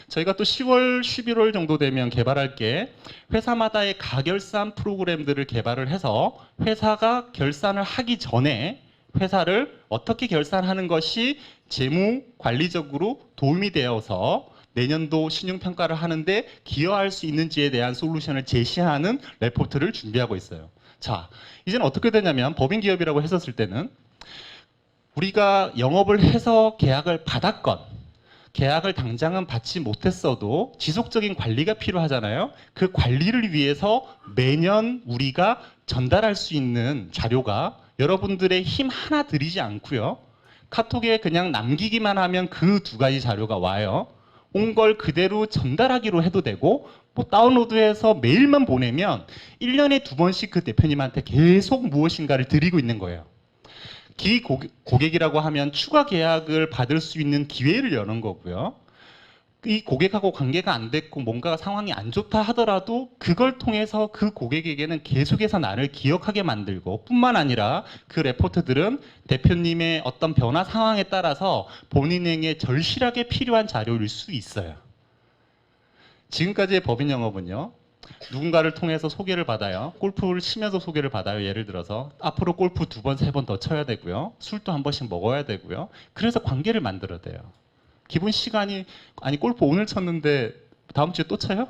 저희가 또 10월, 11월 정도 되면 개발할 게 회사마다의 가결산 프로그램들을 개발을 해서 회사가 결산을 하기 전에 회사를 어떻게 결산하는 것이 재무 관리적으로 도움이 되어서 내년도 신용평가를 하는데 기여할 수 있는지에 대한 솔루션을 제시하는 레포트를 준비하고 있어요. 자, 이제는 어떻게 되냐면 법인기업이라고 했었을 때는 우리가 영업을 해서 계약을 받았건 계약을 당장은 받지 못했어도 지속적인 관리가 필요하잖아요. 그 관리를 위해서 매년 우리가 전달할 수 있는 자료가 여러분들의 힘 하나 들이지 않고요. 카톡에 그냥 남기기만 하면 그 두 가지 자료가 와요. 온 걸 그대로 전달하기로 해도 되고 뭐 다운로드해서 메일만 보내면 1년에 2번씩 그 대표님한테 계속 무엇인가를 드리고 있는 거예요. 고객이라고 하면 추가 계약을 받을 수 있는 기회를 여는 거고요. 이 고객하고 관계가 안 됐고 뭔가 상황이 안 좋다 하더라도 그걸 통해서 그 고객에게는 계속해서 나를 기억하게 만들고 뿐만 아니라 그 레포트들은 대표님의 어떤 변화 상황에 따라서 본인에게 절실하게 필요한 자료일 수 있어요. 지금까지의 법인 영업은요. 누군가를 통해서 소개를 받아요. 골프를 치면서 소개를 받아요. 예를 들어서 앞으로 골프 2번, 3번 더 쳐야 되고요. 술도 한 번씩 먹어야 되고요. 그래서 관계를 만들어야 돼요. 기본 시간이 아니 골프 오늘 쳤는데 다음 주에 또 쳐요?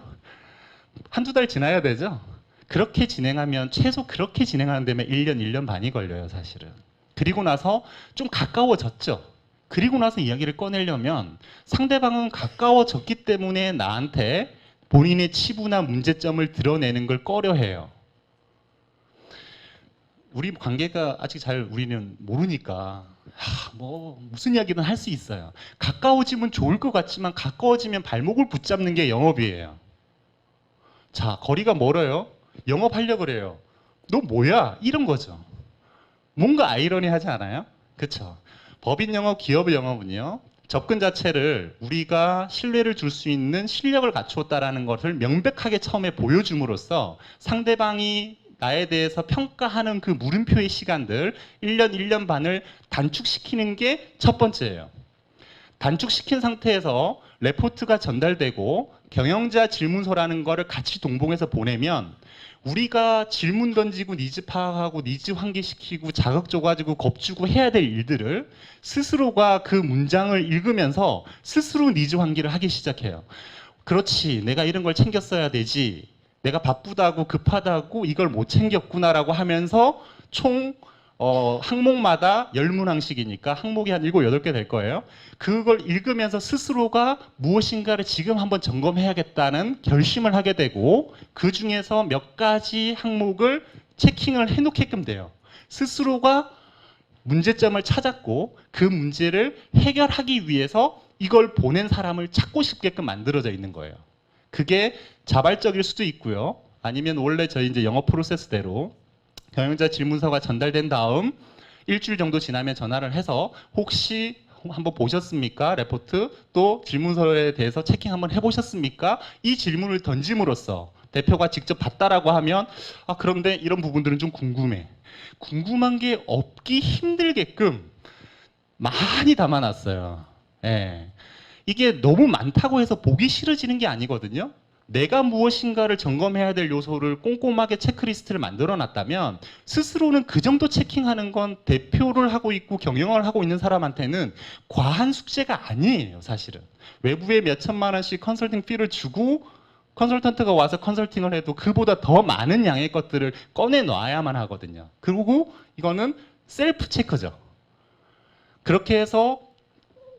한두 달 지나야 되죠? 그렇게 진행하면 최소 그렇게 진행하는 데면 1년, 1년 반이 걸려요. 사실은. 그리고 나서 좀 가까워졌죠. 그리고 나서 이야기를 꺼내려면 상대방은 가까워졌기 때문에 나한테 본인의 치부나 문제점을 드러내는 걸 꺼려해요. 우리 관계가 아직 잘 우리는 모르니까 뭐 무슨 이야기든 할 수 있어요. 가까워지면 좋을 것 같지만 가까워지면 발목을 붙잡는 게 영업이에요. 자, 거리가 멀어요. 영업하려고 그래요. 너 뭐야? 이런 거죠. 뭔가 아이러니하지 않아요? 그렇죠. 법인 영업, 기업 영업은요. 접근 자체를 우리가 신뢰를 줄 수 있는 실력을 갖추었다라는 것을 명백하게 처음에 보여줌으로써 상대방이 나에 대해서 평가하는 그 물음표의 시간들 1년, 1년 반을 단축시키는 게 첫 번째예요. 단축시킨 상태에서 레포트가 전달되고 경영자 질문서라는 거를 같이 동봉해서 보내면 우리가 질문 던지고 니즈 파악하고 니즈 환기시키고 자극 줘가지고 겁주고 해야 될 일들을 스스로가 그 문장을 읽으면서 스스로 니즈 환기를 하기 시작해요. 그렇지, 내가 이런 걸 챙겼어야 되지. 내가 바쁘다고 급하다고 이걸 못 챙겼구나라고 하면서 총 항목마다 10문항씩이니까 항목이 한 7, 8개 될 거예요. 그걸 읽으면서 스스로가 무엇인가를 지금 한번 점검해야겠다는 결심을 하게 되고 그 중에서 몇 가지 항목을 체킹을 해놓게끔 돼요. 스스로가 문제점을 찾았고 그 문제를 해결하기 위해서 이걸 보낸 사람을 찾고 싶게끔 만들어져 있는 거예요. 그게 자발적일 수도 있고요. 아니면 원래 저희 이제 영업 프로세스대로 경영자 질문서가 전달된 다음 일주일 정도 지나면 전화를 해서 혹시 한번 보셨습니까? 레포트 또 질문서에 대해서 체킹 한번 해보셨습니까? 이 질문을 던짐으로써 대표가 직접 봤다라고 하면 아 그런데 이런 부분들은 좀 궁금해. 궁금한 게 없기 힘들게끔 많이 담아놨어요. 예. 이게 너무 많다고 해서 보기 싫어지는 게 아니거든요. 내가 무엇인가를 점검해야 될 요소를 꼼꼼하게 체크리스트를 만들어 놨다면 스스로는 그 정도 체킹하는 건 대표를 하고 있고 경영을 하고 있는 사람한테는 과한 숙제가 아니에요. 사실은. 외부에 몇 천만 원씩 컨설팅 피를 주고 컨설턴트가 와서 컨설팅을 해도 그보다 더 많은 양의 것들을 꺼내놔야만 하거든요. 그리고 이거는 셀프 체크죠. 그렇게 해서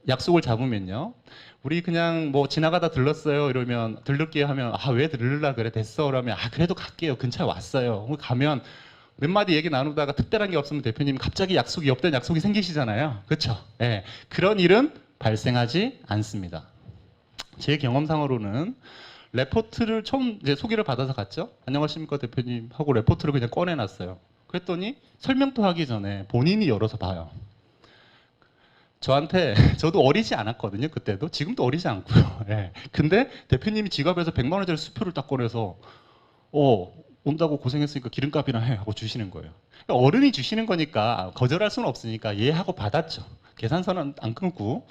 약속을 잡으면요. 우리 그냥 뭐 지나가다 들렀어요 이러면 들를게요 하면 아 왜 들르려 그래 됐어 그러면 아 그래도 갈게요 근처에 왔어요 가면 몇 마디 얘기 나누다가 특별한 게 없으면 대표님 갑자기 약속이 없던 약속이 생기시잖아요. 그렇죠? 예. 그런 일은 발생하지 않습니다. 제 경험상으로는 레포트를 처음 이제 소개를 받아서 갔죠. 안녕하십니까 대표님 하고 레포트를 그냥 꺼내놨어요. 그랬더니 설명도 하기 전에 본인이 열어서 봐요. 저한테 저도 어리지 않았거든요. 그때도 지금도 어리지 않고요. 예. 근데 대표님이 지갑에서 100만 원짜리 수표를 딱 꺼내서 온다고 고생했으니까 기름값이나 해 하고 주시는 거예요. 그러니까 어른이 주시는 거니까 거절할 수는 없으니까 예 하고 받았죠. 계산서는 안 끊고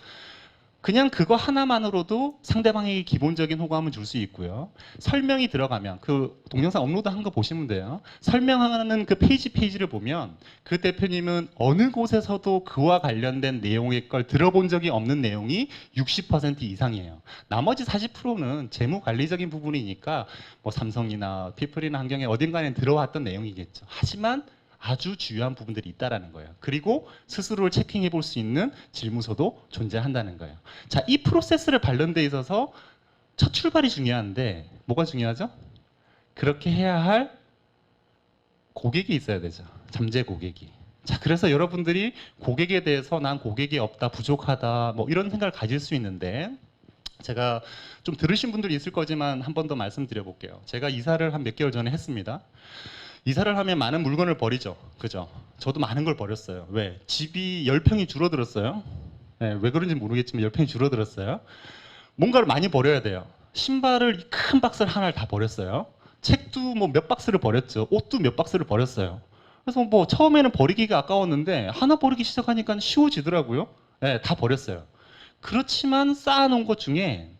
그냥 그거 하나만으로도 상대방에게 기본적인 호감을 줄 수 있고요. 설명이 들어가면 그 동영상 업로드한 거 보시면 돼요. 설명하는 그 페이지를 보면 그 대표님은 어느 곳에서도 그와 관련된 내용의 걸 들어본 적이 없는 내용이 60% 이상이에요. 나머지 40%는 재무 관리적인 부분이니까 뭐 삼성이나 피플이나 환경에 어딘가에 들어왔던 내용이겠죠. 하지만 아주 중요한 부분들이 있다라는 거예요. 그리고 스스로를 체킹해 볼 수 있는 질문서도 존재한다는 거예요. 자, 이 프로세스를 밟는 데 있어서 첫 출발이 중요한데 뭐가 중요하죠? 그렇게 해야 할 고객이 있어야 되죠. 잠재 고객이. 자, 그래서 여러분들이 고객에 대해서 난 고객이 없다, 부족하다, 뭐 이런 생각을 가질 수 있는데 제가 좀 들으신 분들이 있을 거지만 한 번 더 말씀드려 볼게요. 제가 이사를 한 몇 개월 전에 했습니다. 이사를 하면 많은 물건을 버리죠. 그죠? 저도 많은 걸 버렸어요. 왜? 집이 10평이 줄어들었어요. 네, 왜 그런지 모르겠지만 10평이 줄어들었어요. 뭔가를 많이 버려야 돼요. 신발을 큰 박스를 하나를 다 버렸어요. 책도 뭐 몇 박스를 버렸죠. 옷도 몇 박스를 버렸어요. 그래서 뭐 처음에는 버리기가 아까웠는데 하나 버리기 시작하니까 쉬워지더라고요. 네, 다 버렸어요. 그렇지만 쌓아놓은 것 중에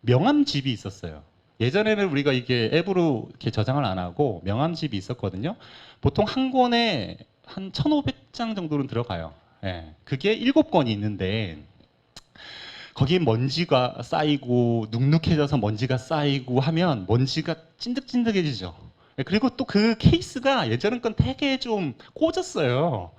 명함집이 있었어요. 예전에는 우리가 이게 앱으로 이렇게 저장을 안 하고 명함집이 있었거든요. 보통 한 권에 한 1,500장 정도는 들어가요. 예, 그게 7권이 있는데 거기에 먼지가 쌓이고 눅눅해져서 먼지가 쌓이고 하면 먼지가 찐득찐득해지죠. 예, 그리고 또 그 케이스가 예전 건 되게 좀 꽂았어요.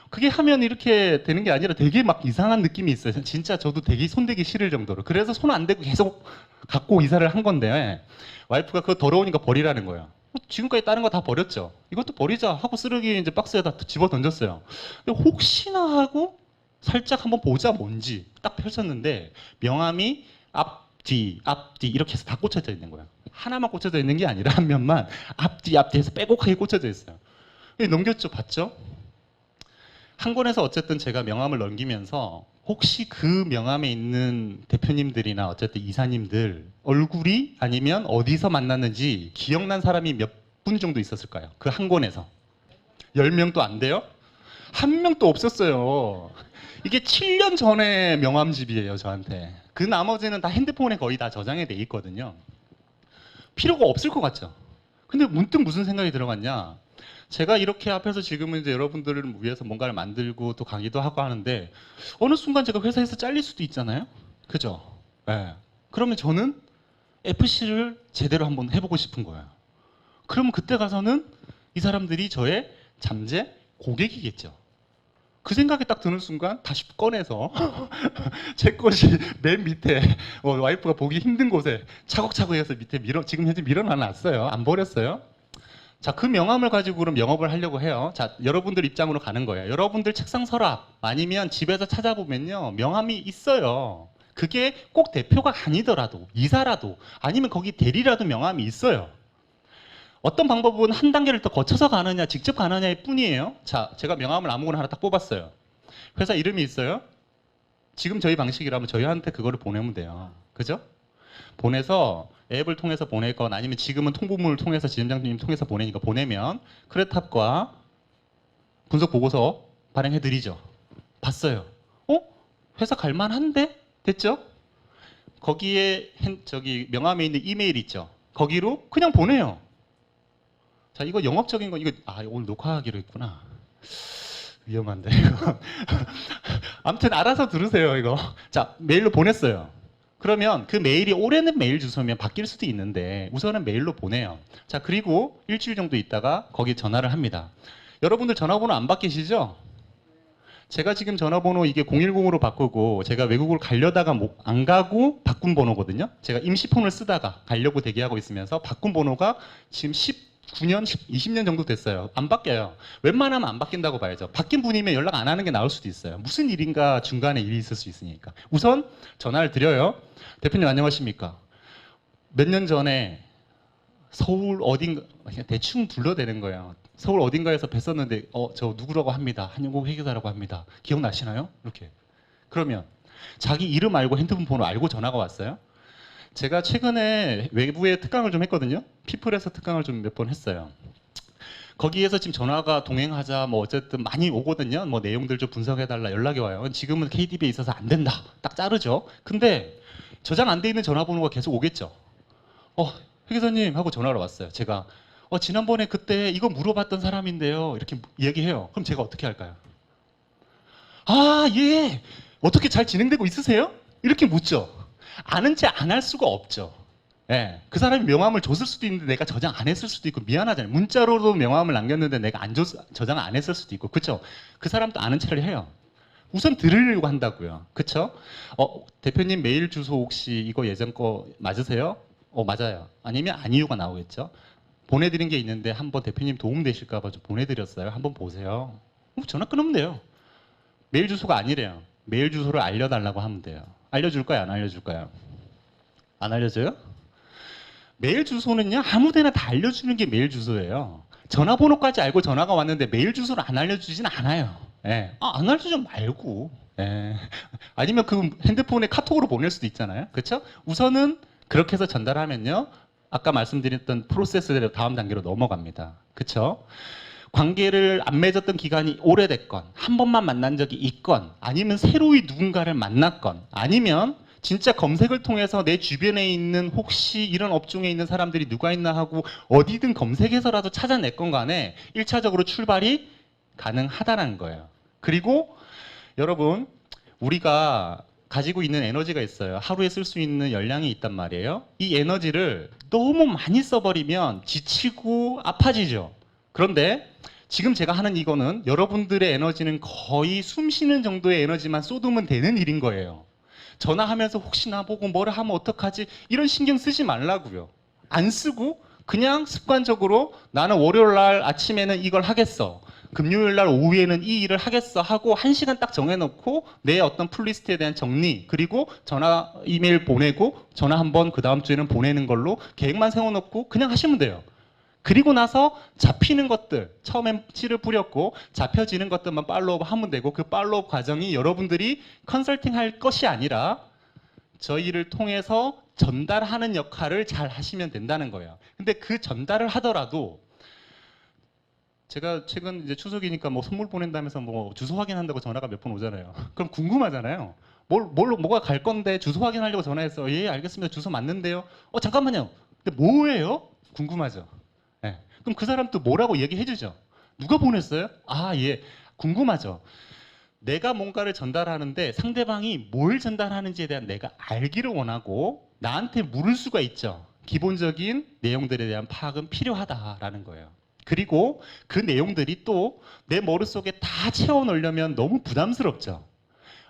그게 하면 이렇게 되는 게 아니라 되게 막 이상한 느낌이 있어요. 진짜 저도 되게 손대기 싫을 정도로. 그래서 손 안 대고 계속 갖고 이사를 한 건데 와이프가 그거 더러우니까 버리라는 거예요. 지금까지 다른 거 다 버렸죠. 이것도 버리자 하고 쓰레기 이제 박스에다 집어 던졌어요. 근데 혹시나 하고 살짝 한번 보자 뭔지 딱 펼쳤는데 명함이 앞뒤 이렇게 해서 다 꽂혀져 있는 거예요. 하나만 꽂혀져 있는 게 아니라 한 면만 앞뒤 해서 빼곡하게 꽂혀져 있어요. 넘겼죠, 봤죠? 한 권에서 어쨌든 제가 명함을 넘기면서 혹시 그 명함에 있는 대표님들이나 어쨌든 이사님들 얼굴이 아니면 어디서 만났는지 기억난 사람이 몇 분 정도 있었을까요? 그 한 권에서 10명도 안 돼요? 한 명도 없었어요. 이게 7년 전에 명함집이에요, 저한테. 그 나머지는 다 핸드폰에 거의 다 저장이 돼 있거든요. 필요가 없을 것 같죠? 근데 문득 무슨 생각이 들어갔냐? 제가 이렇게 앞에서 지금은 이제 여러분들을 위해서 뭔가를 만들고 또 강의도 하고 하는데 어느 순간 제가 회사에서 잘릴 수도 있잖아요. 그죠? 네. 그러면 저는 FC를 제대로 한번 해보고 싶은 거예요. 그러면 그때 가서는 이 사람들이 저의 잠재 고객이겠죠. 그 생각이 딱 드는 순간 다시 꺼내서 제 것이 맨 밑에 와이프가 보기 힘든 곳에 차곡차곡 해서 밑에 지금 현재 밀어놔놨어요. 안 버렸어요. 자, 그 명함을 가지고 그럼 영업을 하려고 해요. 자, 여러분들 입장으로 가는 거예요. 여러분들 책상 서랍 아니면 집에서 찾아보면요. 명함이 있어요. 그게 꼭 대표가 아니더라도 이사라도 아니면 거기 대리라도 명함이 있어요. 어떤 방법은 한 단계를 더 거쳐서 가느냐 직접 가느냐일 뿐이에요. 자, 제가 명함을 아무거나 하나 딱 뽑았어요. 회사 이름이 있어요. 지금 저희 방식이라면 저희한테 그거를 보내면 돼요. 그죠? 보내서 앱을 통해서 보내건 아니면 지금은 통보문을 통해서 지점장님 통해서 보내니까 보내면 크레탑과 분석 보고서 발행해 드리죠. 봤어요. 회사 갈만한데? 됐죠? 거기에 저기 명함에 있는 이메일 있죠. 거기로 그냥 보내요. 자, 이거 영업적인 거 이거 오늘 녹화하기로 했구나. 위험한데 이거. 아무튼 알아서 들으세요 이거. 자, 메일로 보냈어요. 그러면 그 메일이 오래된 메일 주소면 바뀔 수도 있는데 우선은 메일로 보내요. 자, 그리고 일주일 정도 있다가 거기에 전화를 합니다. 여러분들 전화번호 안 바뀌시죠? 제가 지금 전화번호 이게 010으로 바꾸고 제가 외국을 가려다가 안 가고 바꾼 번호거든요. 제가 임시폰을 쓰다가 가려고 대기하고 있으면서 바꾼 번호가 지금 19년, 20년 정도 됐어요. 안 바뀌어요. 웬만하면 안 바뀐다고 봐야죠. 바뀐 분이면 연락 안 하는 게 나을 수도 있어요. 무슨 일인가 중간에 일이 있을 수 있으니까. 우선 전화를 드려요. 대표님 안녕하십니까? 몇 년 전에 서울 어딘가 대충 불러대는 거예요. 서울 어딘가에서 뵀었는데 저 누구라고 합니다. 한영국 회계사라고 합니다. 기억나시나요? 이렇게. 그러면 자기 이름 알고 핸드폰 번호 알고 전화가 왔어요. 제가 최근에 외부에 특강을 좀 했거든요. 피플에서 특강을 좀 몇 번 했어요. 거기에서 지금 전화가 동행하자 뭐 어쨌든 많이 오거든요. 뭐 내용들 좀 분석해달라 연락이 와요. 지금은 KDB에 있어서 안 된다. 딱 자르죠. 근데 저장 안 돼 있는 전화번호가 계속 오겠죠. 회계사님 하고 전화가 왔어요. 제가 지난번에 그때 이거 물어봤던 사람인데요. 이렇게 얘기해요. 그럼 제가 어떻게 할까요? 아, 예. 어떻게 잘 진행되고 있으세요? 이렇게 묻죠. 아는 체 안 할 수가 없죠. 예. 그 사람이 명함을 줬을 수도 있는데 내가 저장 안 했을 수도 있고 미안하잖아요. 문자로도 명함을 남겼는데 내가 저장 안 했을 수도 있고. 그쵸? 그 사람도 아는 체를 해요. 우선 들으려고 한다고요. 그쵸? 대표님 메일 주소 혹시 이거 예전 거 맞으세요? 맞아요. 아니면 아니요가 나오겠죠? 보내드린 게 있는데 한번 대표님 도움 되실까봐 좀 보내드렸어요. 한번 보세요. 전화 끊으면 돼요. 메일 주소가 아니래요. 메일 주소를 알려달라고 하면 돼요. 알려줄까요? 안 알려줄까요? 안 알려줘요? 메일 주소는요, 아무데나 다 알려주는 게 메일 주소예요. 전화번호까지 알고 전화가 왔는데 메일 주소를 안 알려주진 않아요. 예. 안 알려주지 말고. 예. 아니면 그 핸드폰에 카톡으로 보낼 수도 있잖아요. 그렇죠? 우선은 그렇게 해서 전달하면요, 아까 말씀드렸던 프로세스대로 다음 단계로 넘어갑니다. 그렇죠? 관계를 안 맺었던 기간이 오래됐건, 한 번만 만난 적이 있건, 아니면 새로이 누군가를 만났건, 아니면 진짜 검색을 통해서 내 주변에 있는 혹시 이런 업종에 있는 사람들이 누가 있나 하고 어디든 검색해서라도 찾아냈건 간에 1차적으로 출발이 가능하다는 거예요. 그리고 여러분, 우리가 가지고 있는 에너지가 있어요. 하루에 쓸 수 있는 열량이 있단 말이에요. 이 에너지를 너무 많이 써버리면 지치고 아파지죠. 그런데 지금 제가 하는 이거는 여러분들의 에너지는 거의 숨 쉬는 정도의 에너지만 쏟으면 되는 일인 거예요. 전화하면서 혹시나 보고 뭐를 하면 어떡하지? 이런 신경 쓰지 말라고요. 안 쓰고 그냥 습관적으로 나는 월요일 날 아침에는 이걸 하겠어. 금요일 날 오후에는 이 일을 하겠어 하고 1시간 딱 정해놓고 내 어떤 풀리스트에 대한 정리, 그리고 전화 이메일 보내고 전화 한번 그 다음 주에는 보내는 걸로 계획만 세워놓고 그냥 하시면 돼요. 그리고 나서 잡히는 것들, 처음엔 씨를 뿌렸고 잡혀지는 것들만 팔로우업 하면 되고, 그 팔로우업 과정이 여러분들이 컨설팅 할 것이 아니라 저희를 통해서 전달하는 역할을 잘 하시면 된다는 거예요. 근데 그 전달을 하더라도 제가 최근 이제 추석이니까 뭐 선물 보낸다면서 뭐 주소 확인한다고 전화가 몇 번 오잖아요. 그럼 궁금하잖아요. 뭐가 갈 건데 주소 확인하려고 전화했어. 예, 알겠습니다. 주소 맞는데요. 잠깐만요. 근데 뭐예요? 궁금하죠. 네. 그럼 그 사람 또 뭐라고 얘기해 주죠. 누가 보냈어요? 예. 궁금하죠. 내가 뭔가를 전달하는데 상대방이 뭘 전달하는지에 대한 내가 알기를 원하고 나한테 물을 수가 있죠. 기본적인 내용들에 대한 파악은 필요하다라는 거예요. 그리고 그 내용들이 또 내 머릿속에 다 채워 넣으려면 너무 부담스럽죠.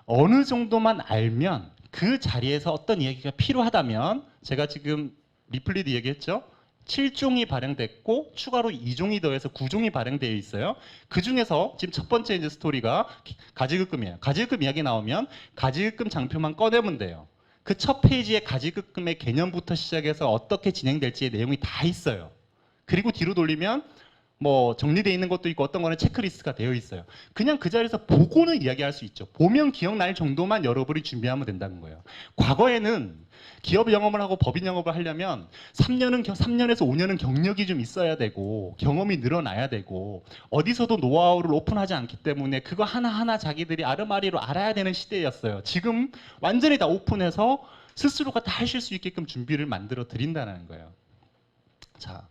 어느 정도만 알면 그 자리에서 어떤 이야기가 필요하다면, 제가 지금 리플리드 얘기했죠. 7종이 발행됐고 추가로 2종이 더해서 9종이 발행되어 있어요. 그 중에서 지금 첫 번째 이제 스토리가 가지급금이에요. 가지급금 이야기 나오면 가지급금 장표만 꺼내면 돼요. 그 첫 페이지에 가지급금의 개념부터 시작해서 어떻게 진행될지의 내용이 다 있어요. 그리고 뒤로 돌리면 뭐 정리되어 있는 것도 있고 어떤 거는 체크리스트가 되어 있어요. 그냥 그 자리에서 보고는 이야기할 수 있죠. 보면 기억날 정도만 여러분이 준비하면 된다는 거예요. 과거에는 기업 영업을 하고 법인 영업을 하려면 3년에서 5년은 경력이 좀 있어야 되고 경험이 늘어나야 되고 어디서도 노하우를 오픈하지 않기 때문에 그거 하나하나 자기들이 아르마리로 알아야 되는 시대였어요. 지금 완전히 다 오픈해서 스스로가 다 하실 수 있게끔 준비를 만들어 드린다는 거예요. 자.